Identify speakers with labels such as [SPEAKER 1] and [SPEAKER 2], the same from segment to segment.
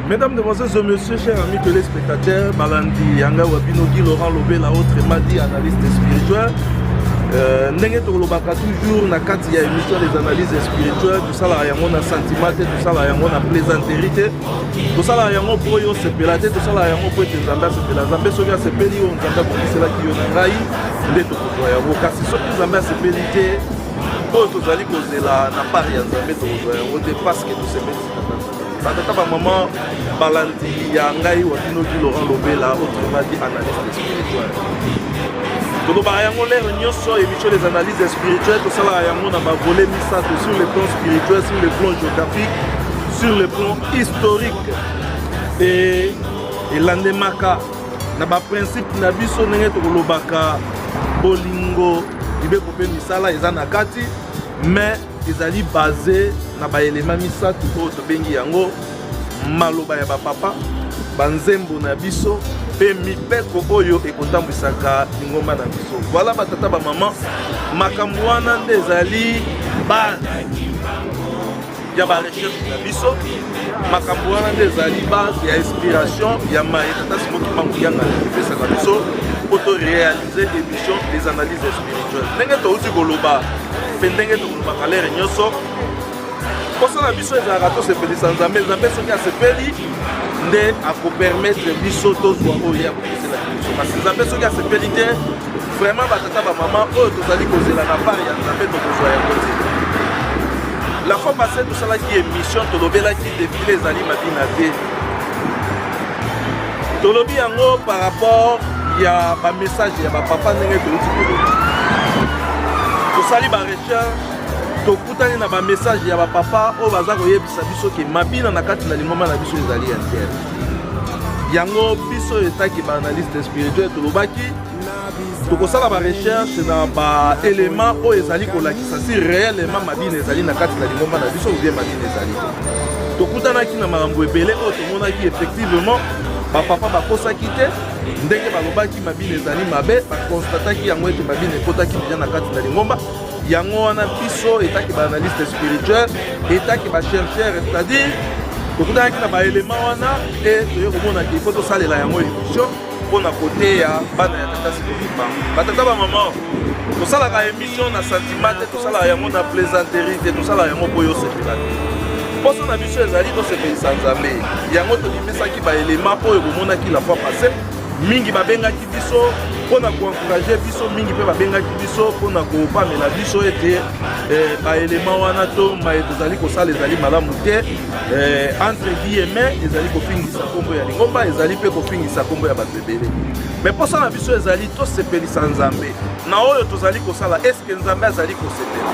[SPEAKER 1] Mesdames, Demoiselles et Messieurs, chers amis téléspectateurs, Balandi, Yanga Wabinogi, Laurent Lobé, la autre Madi, analyste spirituel. Ndenge tolobaka toujours na kati ya émission des analyses spirituelles, tout ça là yango na sentiment, tout ça là yango na plaisanterie, tout ça là yango pour yo sepela tout ça là yango pour te nzamba sepela nzambe soki asepeli yo nzamba kokisela ki yo na ngai nde tokozwa yango kasi soki nzambe asepeli te oyo tozali kozela na part ya nzambe tokozwa yango te parce que tosepelisi batata bamama balandi ya ngai Wabinogi Laurent Lobela autrement dit analyste spirituel. Toloba yango l'air nyonso émission des analyses spirituelles, tout ça là yango na ba volet misato sur le plan spirituel, sur le plan géographique, sur le plan historique et landemaka na ba principe na biso ndenge tolobaka bolingo libeko pe misala eza na kati mais ezali basé na ba élément misato oyo tobengi yango maloba ya ba papa banzembo na biso pe mipeko oyo ekotambwisaka lingomba na biso. Voilà batata ba maman makambo wana nde ezali base ya ba recherche na biso, makambo wana nde ezali base ya inspiration ya maitata simoki mangu yanga epesaka biso poto réaliser émission des analyses spirituelles. Ndenge touti koloba pe ndenge tokolobaka lere nyonso kosala biso ezalaka tosepelisa nzambe nzambe soki asepeli nde akopermettre biso tozwa oyo ya kokisela biso kasi nzambe soki asepeli te vraiment batata bamama oyo tozali kozela na part ya nzambe tokozwa yango te. La fois passée tosalaki émission tolobelaki défilé ezali mabina te tolobi yango par rapport ya bamessage ya bapapa ndenge toluti koloba tosali barecherche tokutani na ba message ya ba papa o baza koyebisa biso ke mabina na kati na lingoma na biso ezali ya terre. Yango biso etaki ba analyste spirituel tolobaki tokosala ba recherche na ba élément o ezali kolakisa si réellement mabina ezali na kati na lingoma na biso ou bien mabina ezali. Tokutanaki na makambo ebele o tomonaki effectivement ba papa bakosaki te ndenge balobaki mabina ezali mabe bakonstataki yango ete mabina ekotaki déjà na kati na lingomba. Yango wana biso etaki ba analyste spirituel etaki ba chercheur c'est-à-dire tokutanaki na ba élément wana et toyo komona ki faut tosalela yango émission mpona kote ya bana ya tata sikobima batata bamama tosalaka émission na sentiment te tosalaka yango na plaisanterie te tosalaka yango mpo yo sepela te mposo na biso ezali tosepelisa nzambe yango tobimesaki ba élément oyo komonaki la fois passée mingi babengaki biso mpona koencourage biso mingi mpe babengaki biso mpona kopamela biso ete baélément wana to maye tozali kosala ezali malamu te entre guillemets ezali kofingisa nkombo ya lingomba ezali mpe kofingisa nkombo ya bato ebele me mposa na biso ezali tosepelisa nzambe na oyo tozali kosala eske nzambe azali kosepela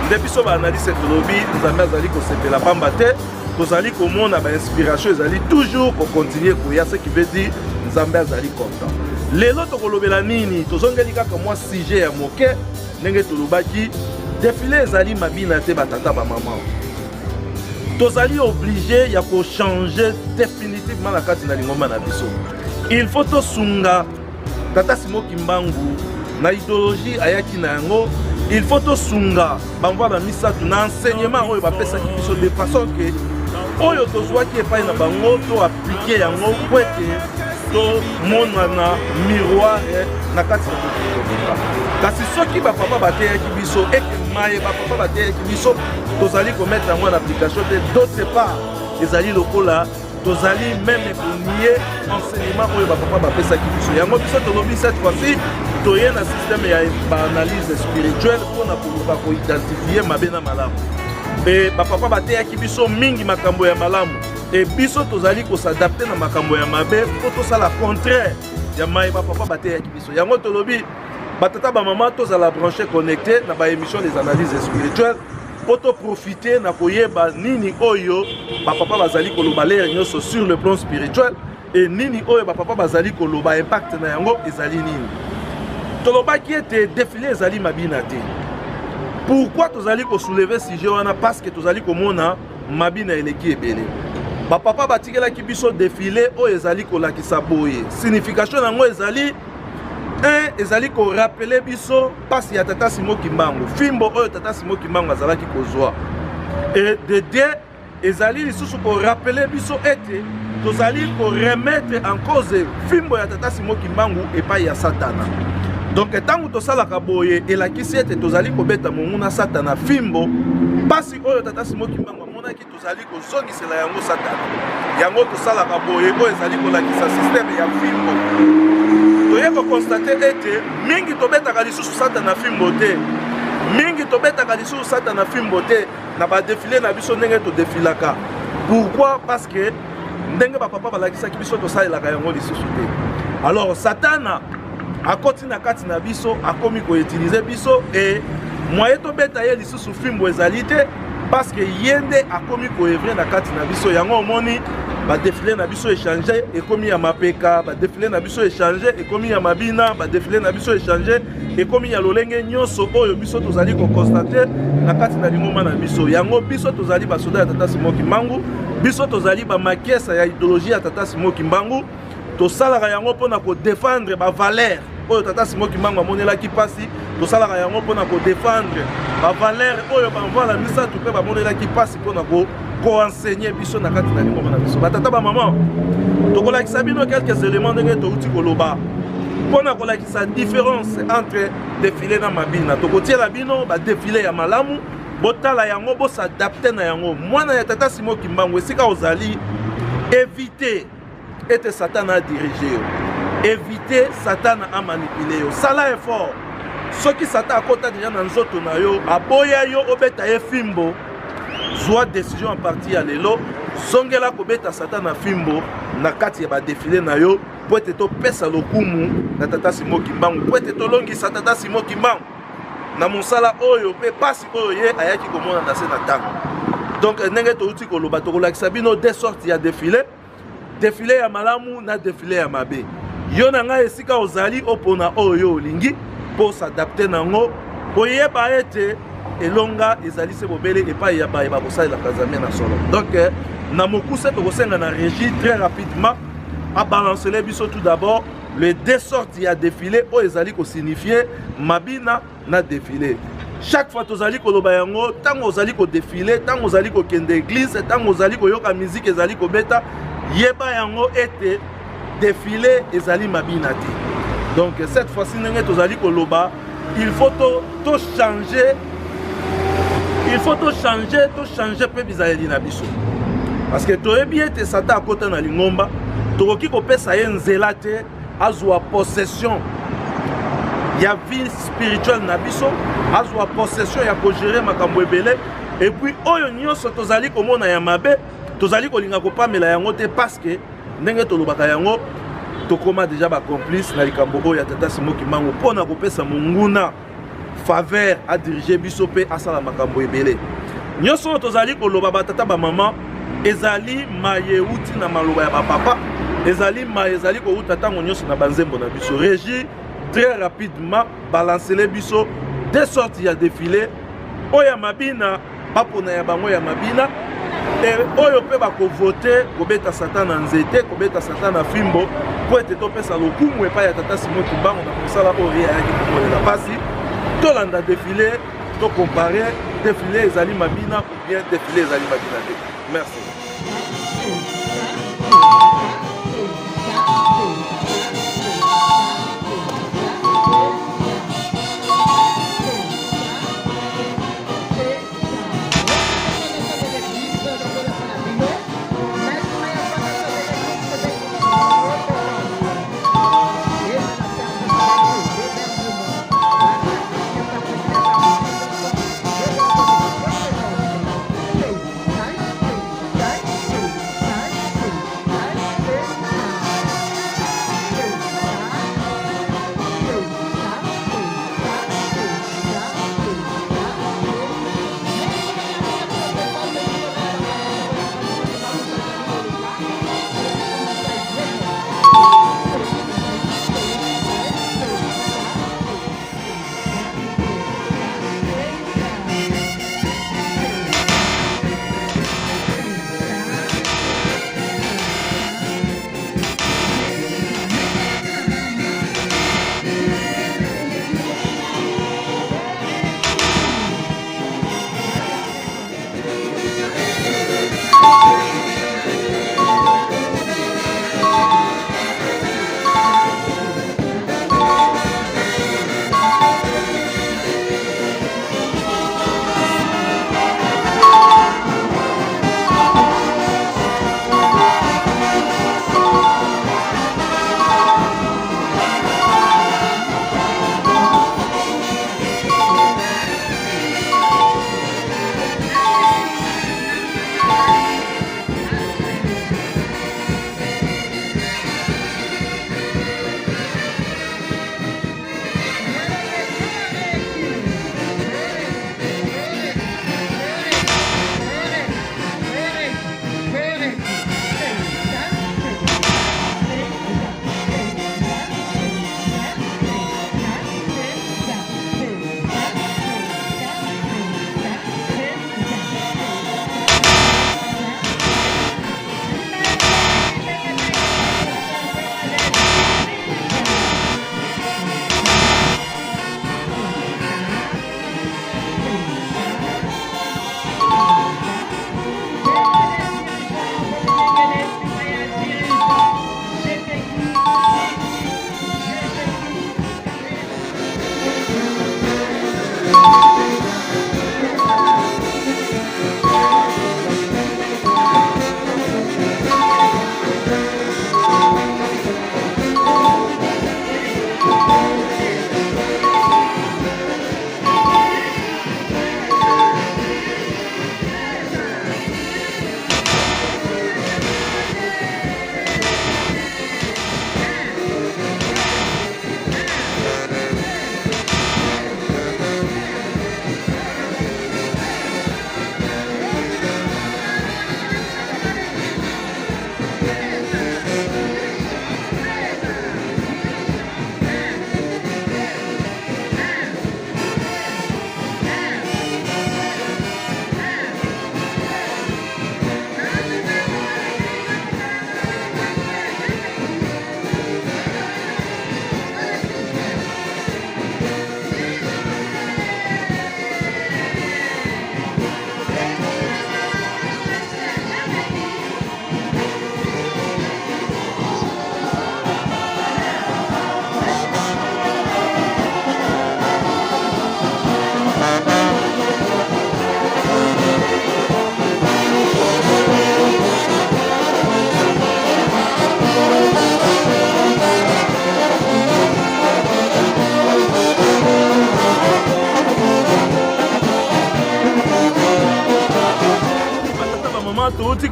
[SPEAKER 1] nde biso baanalyse tolobi nzambe azali kosepela pamba te tozali komona bainspiration ezali toujours kocontinue koya ce qui veut dire nzambe azali content. Lelo tokolobela nini tozongeli kaka mwa sujet ya moke ndenge tolobaki défilé ezali mabina te batata bamama tozali obligé ya kochanger définitivement na kati na lingomba na biso. Il faut tosunga tata Simoki Mbangu na idéologie ayaki na yango. Il faut tosunga bamva na misatu na enseignement oyo bapesaki biso de façon que oyo tozwaki epai na bango to appliquer yango po ete to monana miroir na kati ya kokoka kasi soki bapapa bateyaki biso eke maye bapapa bateyaki biso tozali komettre yango na application te d'autre part ezali lokola tozali même konie enseignement oyo bapapa bapesaki biso yango biso tolobi cette fois-ci toye na système ya baanalyse spirituelle mpona koluka koidentifie mabe na malamu e bapapa bateyaki biso mingi makambo ya malamu et biso tozali kosadapte na makambo ya mabe po tosala contraire ya maye bapapa bateyaki biso yango tolobi batata bamama tozala branché connecté na baémission des analyses spirituelles po toprofite na koyeba nini oyo bapapa bazali koloba lere nyonso sur le plan spirituel et nini oyo bapapa bazali koloba impact na yango ezali nini tolobaki ete défilé ezali mabina te. Pourquoi tozali soulever sujet wana parce que tozali komona mabina eleki ebele bapapa batikelaki biso défilé oyo ezali kolakisa boye signification yango ezali ezali ko rappeler biso pasi ya tata Simoki Mbangu fimbo oyo tata Simoki Mbangu azalaki kozwa et de deux ezali lisusu korapele biso ete tozali koremettre en cause fimbo ya tata Simon Kimbangu epai ya satana. Donc ntango tosalaka boye elakisi ete tozali kobeta monguna satana fimbo pasi oyo tata Simon Kimbangu amonaki tozali kozongisela yango satana. Yango tosalaka boye oyo ezali kolakisa systeme ya fimbo. Toye kokonstate ete mingi tobetaka lisusu satana fimbo te. Mingi tobetaka lisusu satana fimbo te na ba défilé na biso ndenge to défilaka. Pourquoi? Parce que ndenge ba papa balakisaki biso tosalelaka yango lisusu te. Alors satana akoti na kati na biso akomi ko utiliser biso et moyen tobeta ye lisusu fimbo ezali te parce que yende akomi ko evrer na kati na biso yango omoni ba défilé na biso échanger ekomi ya mapeka, ba défilé na biso échanger ekomi ya mabina, ba défilé na biso échanger ekomi ya lolenge nyonso oyo biso tozali ko constater na kati na lingoma na biso. Yango biso tozali ba soda ya tata Simon Kimbangu, biso tozali ba makiesa ya idéologie ya tata Simon Kimbangu, tosalaka yango pona ko défendre ba valeur oyo tata Simon Kimbangu amonelaki pasi, tosalaka yango pona ko défendre ba valeur oyo banvala misatu pe bamonelaki pasi pona ko enseigner biso na kati na lingoma na biso. Batata ba maman tokolakisa bino quelques éléments ndenge touti koloba pona kolakisa différence entre défilé na mabina. Tokotiela bino ba défilé ya malamu botala yango bo s'adapter na yango. Mwana ya tata Simon Kimbangu esika ozali éviter ete satana a dirigé yo, éviter satana a manipulé yo. Sala effort soki satan akota déjà na nzoto na yo aboya yo obeta ye fimbo zwa décision en partie ya lelo zongela kobeta satana fimbo na kati ya ba défilé na yo po ete topesa lokumu na tata Simon Kimbangu, po ete tolongisa tata Simon Kimbangu na mosala oyo pe pasi oyo ye ayaki komona na se na ntango. Donc ndenge touti koloba tokolakisa bino deux sortes ya défilé, défilé ya malamu na défilé ya mabe. Yo na ngai esika ozali opona oyo olingi po s'adapter nango po yeba ete elonga ezali se bobele epai ya baye bakosala kazamia na solo. Donc na mokuse tokosenga na régie très rapidement à balancer les biso tout d'abord les deux sortes ya défilé o ezali ko signifier mabina na défilé. Chaque fois tozali koloba yango tango ozali ko défilé, tango ozali ko kende église, tango ozali ko yoka musique ezali ko beta yeba yango ete défilé ezali mabina te. Donc cette fois-ci ndenge tozali koloba il faut to changer. Il faut to changer pe bizali na biso. Parce que toyebi ete satan akota na lingomba, tokoki kopesa ye nzela te azwa possession ya vie spirituelle na biso, azwa possession ya ko gérer makambo ebele et puis oyo nyonso tozali komona ya mabe, tozali kolinga kopamela yango te parce que ndenge tolobaka yango tokoma déjà ba complice na likambo oyo ya tata Simon Kimbangu pona kopesa monguna faveur à diriger biso pe asala makambo ebele. Nyonso tozali koloba batata ba maman ezali mayeuti na maloba ya ba papa, ezali ezali ko uta tango nyonso na banzembo na biso. Régie très rapidement balancer les biso deux sortes ya défilé oya mabina bapona ya bango ya mabina et oyo pe bako voter kobeta satan na nzete, kobeta satan na fimbo po ete topesa lokumu epai ya tata Simon Kimbangu na kosala oyo ayaki kokolela pasi tolanda défilé to comparer défilé ezali mabina ou bien défilé ezali mabina te. Merci.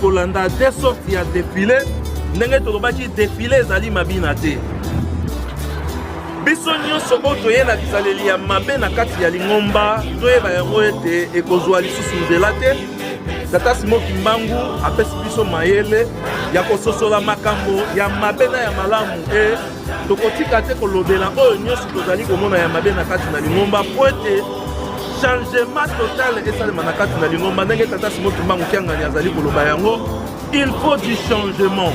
[SPEAKER 1] kolanda de sorte ya défilé ndenge tolobaki défilé ezali mabina te biso nyonso oyo toye na bizaleli ya mabe na kati ya lingomba toyeba yango ete ekozwa lisusu nzela te tata Simoki Mbangu apesi biso mayele ya kososola makambo ya mabe na ya malamu e tokotika te kolobela oyo nyonso tozali komona ya mabe na kati na lingomba po ete changement total esalema na kati na lingomba ndenge tata Simoki Mbangu kiangani azali koloba yango il faut du changement,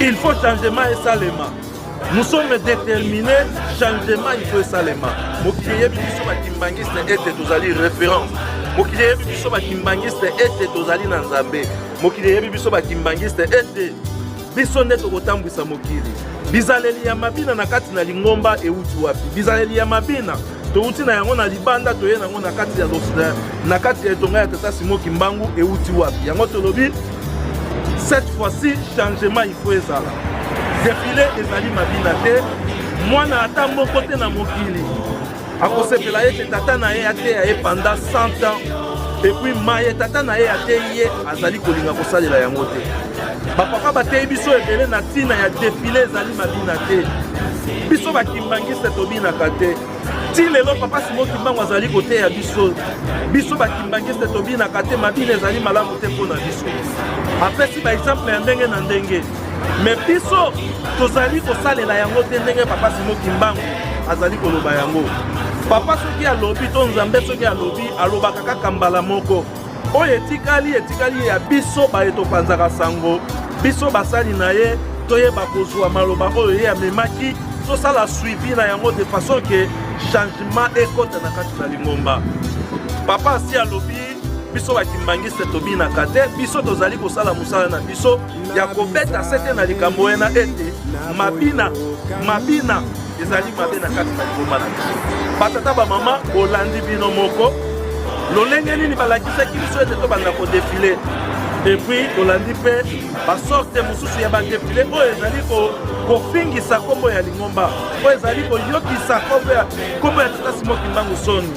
[SPEAKER 1] il faut changement esalema. Nous sommes déterminés, changement il faut esalema. Mokili yebi biso bakimbangiste ete tozali référence. Mokili yebi biso bakimbangiste ete tozali na Nzambe. Mokili yebi biso bakimbangiste ete biso nde tokotambwisa mokili. Bizaleli ya mabina na kati na lingomba euti wapi? Bizaleli ya mabina touti na yango na libanda toye nango na kati ya losida na kati ya etonga ya tata Simoki Mbangu euti wapi? Yango tolobi cette fois-ci changement il faut ezala. Défilé ezali mabina te mwana ata moko te na mokili akosepela ete tata na ye ate ya ye pendant 100 ans et puis maye tata na ye ate ye azali kolinga kosalela yango te bapapa bateyi biso ebele na ntina ya défilé ezali mabina te biso bakimbangiste tobinaka te ti lelo papa Simoki Mbangu azali koteya biso biso bakimbangiste tobinaka te mabina ezali malamu te mpona biso apesi baexemple ya ndenge na ndenge me biso tozali kosalela yango te ndenge papa Simoki Mbangu azali koloba yango papa soki alobi to Nzambe soki alobi alobaka kaka mbala moko oyo etikali ya biso baye topanzaka sango biso basali na ye toyeba kozwa maloba oyo ye amemaki tosala suivi na yango de façon ke changement ekota na kati na lingomba papa asi alobi biso bakimbangiste tobinaka te biso tozali kosala mosala na biso ya kobeta sete na likambo ena ete mabina ezali mabe na kati na lingomba na biso batata bamama bolandi bino moko lolenge nini balakisaki biso ete tobanda kodefile epuis tolandi mpe basorte mosusu ya badefile oyo ezali kofingisa kombo ya lingomba oyo ezali koyokisa kombo ya tata Simoki Mbangu soni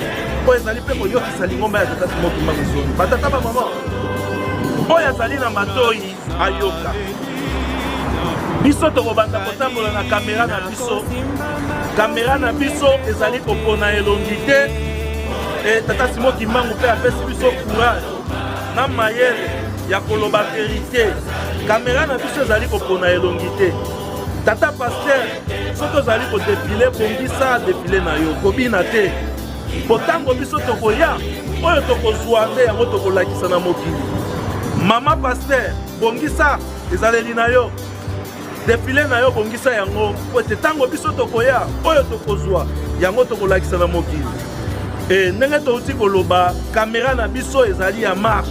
[SPEAKER 1] oyo ezali mpe koyokisa lingomba ya tata Simoki Mbangu soni batata bamama oyo azali na matoyi ayoka biso tokobanda kotambola na kamera na biso ezali kopona elongi te tata Simoki Mbangu mpe apesi biso courage na mayele ya koloba verité kamera na biso ezali kopona elongi te tata paster soki ozali kodefile bongisa defile na yo kobina te potango biso tokoya oyo tokozwa nde yango tokolakisa na mokili mama paster bongisa ezaleli na yo defile na yo bongisa yango po ete ntango biso tokoya oyo tokozwa yango tokolakisa na mokili ndenge touti koloba kamera na biso ezali ya marche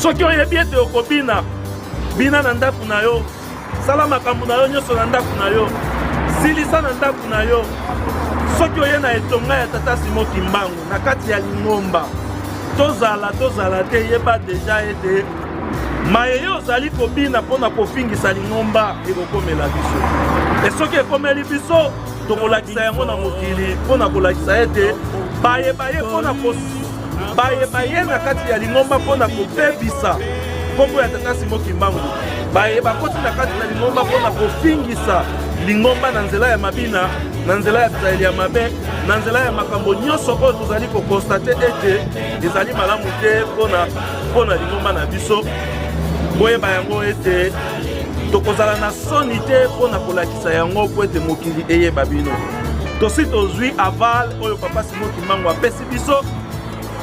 [SPEAKER 1] soki oyebi ete okobina bina na ndako na yo sala makambo na yo nyonso na ndako na yo silisa na ndako na yo soki oye na etonga ya tata Simoki Mbangu na kati ya lingomba tozala te yeba deja ete maye ozali kobina mpona kofingisa lingomba ekokomela biso soki ekomeli biso tokolakisa yango na mokili mpona kolakisa ete bayebaye mpona bayebaye na kati ya lingomba mpona kobebisa kombo ya tata Simoki Mbangu bayeba koti na kati na lingomba mpona kofingisa lingomba na nzela ya mabina na nzela ya bizaleli ya mabe na nzela ya makambo nyonso oyo tozali kokonstate ete ezali malamu te mpona lingomba na biso boyeba yango ete tokozala na soni te mpona kolakisa yango po ete mokili eyeba bino tosi tozwi aval oyo papa Simoki Mbangu apesi biso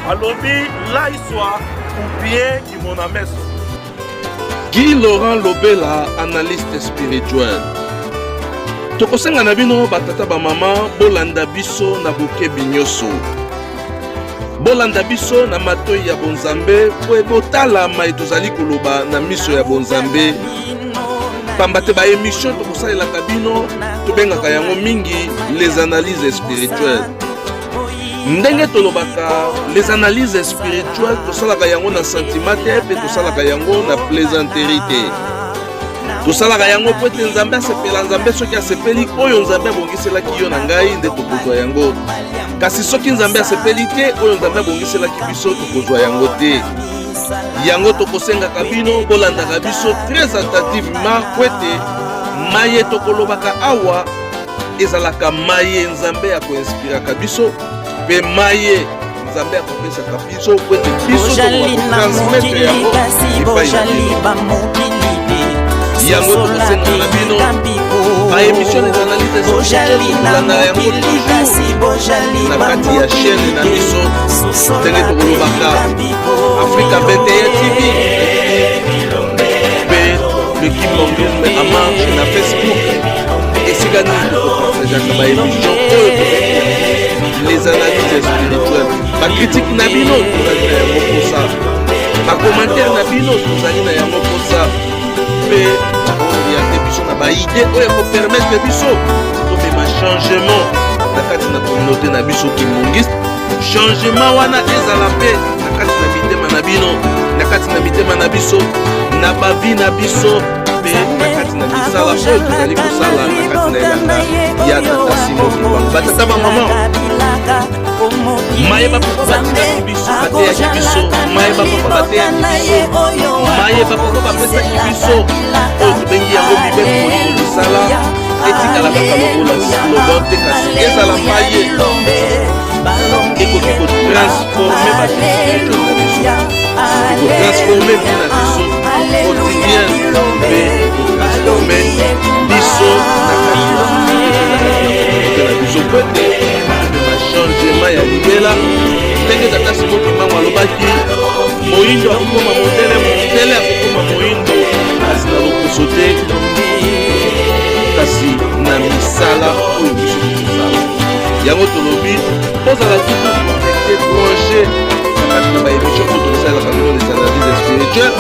[SPEAKER 1] alobi laiswa ou bien kimona meso.
[SPEAKER 2] Guy Laurent Lobela, analyste spirituel. Tokosenga na bino batata ba mama bolanda biso na bokebi nyonso. Bolanda biso na matoi ya bonzambe po ebotala mai tozali koloba na miso ya bonzambe. Pamba te ba émission tokosalelaka bino tobengaka yango mingi les analyses spirituelles. Ndenge tolobaka les analyses spirituelles tosalaka yango na sentiment te pe tosalaka yango na plaisanterie te. Tosalaka yango po ete Nzambe asepela Nzambe soki asepeli oyo Nzambe abongiselaki yo na ngai nde tokozwa yango. Kasi soki Nzambe asepeli te oyo Nzambe abongiselaki biso tokozwa yango te. yango tokosengaka bino bolandaka biso très attentivement po ete maye tokolobaka awa ezalaka maye nzambe ya koinspiraka biso mpe maye nzambe akopesaka biso po ete biso tokotransmettre yango epai na bino yango tokosengaka na bino baémission des analyses kolanda yango toujours na kati ya chaîne na biso ndenge tokolobaka Africa 21 TV mpe l'équipe mondiale en marche na Facebook esika nini tokopartageaka baémission oyo les analyses spirituelles bakritike na bino tozali na yango mposa bacommentaire na bino tozali na yango mposa mpe oriente biso na baide oyo ekopermettre biso tobema changement na kati na communauté na biso kimongiste changement wana ezala mpe na kati na mitema na bino na kati na mitema na biso na bavi na biso mpe na kati na misala oyo tozali kosala na kati na elanga ya tata Simon Kibwanga batata bamama maye bapapa batikaki biso bateyaki biso maye bapapa bateyaki biso maye bapapa bapesaki biso oyo tobengi yango mibeko molingo misala etikala kaka lobo te kasi ezala maye ekoki kotransforme bato ekotransforme vi na biso quotidien mpe kotransforme biso na kati na biso po ete changement ya libela ndenge tata Simon Kibwanga alobaki moyindo akokoma modele modele akokoma moyindo kasi na lokoso te kasi na misala oyo biso tozala yango tolobi tozala toujours connecté branché na kati na baémission oyo tosalaka bino les analyses spirituelles